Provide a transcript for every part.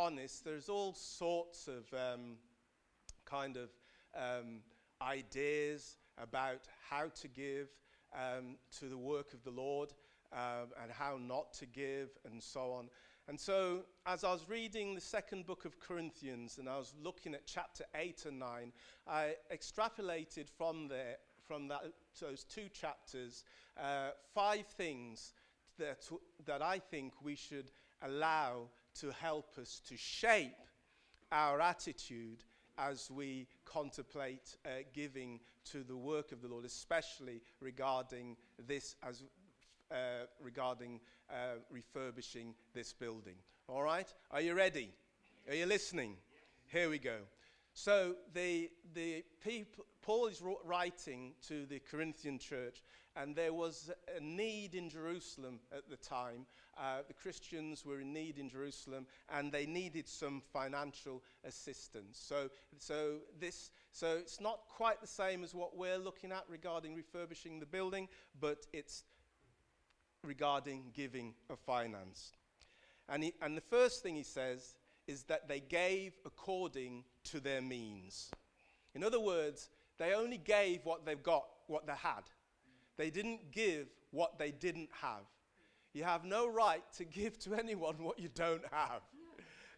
honest, there's all sorts of ideas about how to give to the work of the Lord and how not to give and so on. And so as I was reading the second book of Corinthians and I was looking at chapter 8 and 9, I extrapolated from those two chapters 5 things that I think we should allow to help us to shape our attitude as we contemplate giving to the work of the Lord, especially regarding this regarding refurbishing this building. All right? Are you ready? Are you listening? Here we go. So the people, Paul is writing to the Corinthian church, and there was a need in Jerusalem at the time. The Christians were in need in Jerusalem, and they needed some financial assistance. So it's not quite the same as what we're looking at regarding refurbishing the building, but it's regarding giving of finance. And the first thing he says is that they gave according to their means. In other words, they only gave what they've got, what they had. They didn't give what they didn't have. You have no right to give to anyone what you don't have.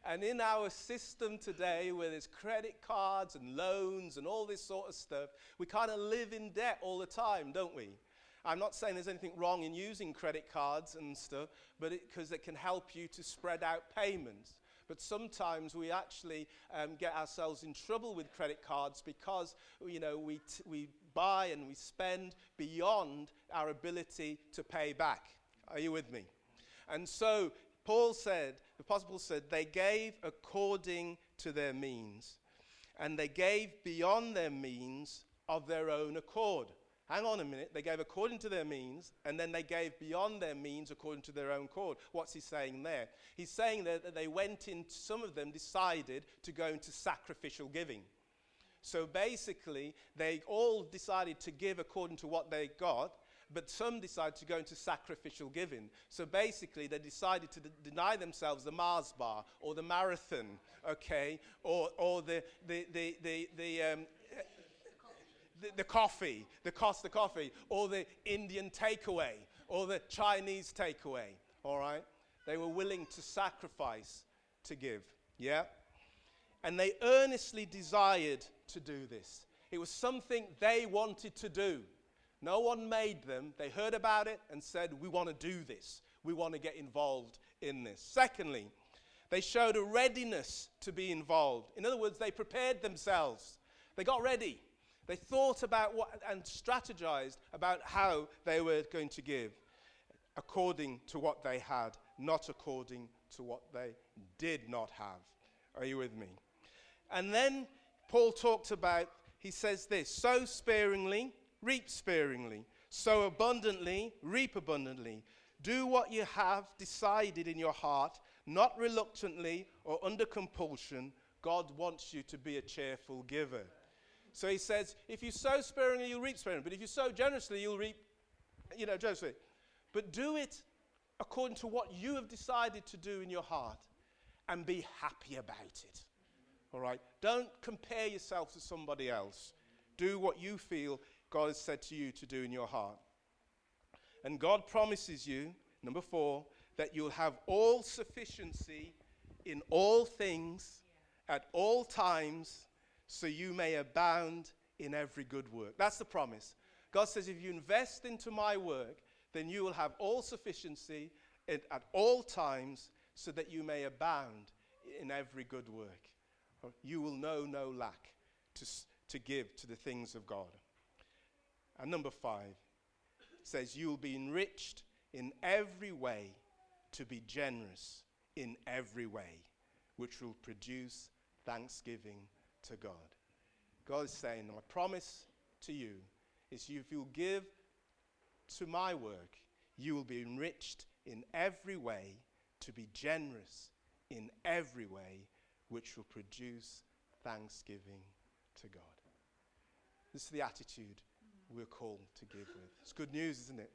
And in our system today, where there's credit cards and loans and all this sort of stuff, we kind of live in debt all the time, don't we? I'm not saying there's anything wrong in using credit cards and stuff, but because it can help you to spread out payments. But sometimes we actually get ourselves in trouble with credit cards because, you know, we buy and we spend beyond our ability to pay back. Are you with me? And so Paul said, the Apostle Paul said, they gave according to their means. And they gave beyond their means of their own accord. Hang on a minute, they gave according to their means, and then they gave beyond their means according to their own accord. What's he saying there? He's saying there that they went in, some of them decided to go into sacrificial giving. So basically, they all decided to give according to what they got, but some decided to go into sacrificial giving. So basically, they decided to deny themselves the Mars bar or the marathon, okay, or the coffee, the Costa coffee, or the Indian takeaway, or the Chinese takeaway, all right? They were willing to sacrifice to give, yeah? And they earnestly desired to do this. It was something they wanted to do. No one made them. They heard about it and said, we want to do this. We want to get involved in this. Secondly, they showed a readiness to be involved. In other words, they prepared themselves. They got ready. They thought about what and strategized about how they were going to give according to what they had, not according to what they did not have. Are you with me? And then Paul talked about, he says this, sow sparingly, reap sparingly, sow abundantly, reap abundantly. Do what you have decided in your heart, not reluctantly or under compulsion. God wants you to be a cheerful giver. So he says, if you sow sparingly, you'll reap sparingly. But if you sow generously, you'll reap, generously. But do it according to what you have decided to do in your heart and be happy about it. All right? Don't compare yourself to somebody else. Do what you feel God has said to you to do in your heart. And God promises you, number 4, that you'll have all sufficiency in all things at all times, so you may abound in every good work. That's the promise. God says, if you invest into my work, then you will have all sufficiency at all times, so that you may abound in every good work. You will know no lack to give to the things of God. And number 5 says, you will be enriched in every way to be generous in every way, which will produce thanksgiving to God. God is saying, my promise to you is if you'll give to my work, you will be enriched in every way to be generous in every way, which will produce thanksgiving to God. This is the attitude we're called to give with. It's good news, isn't it?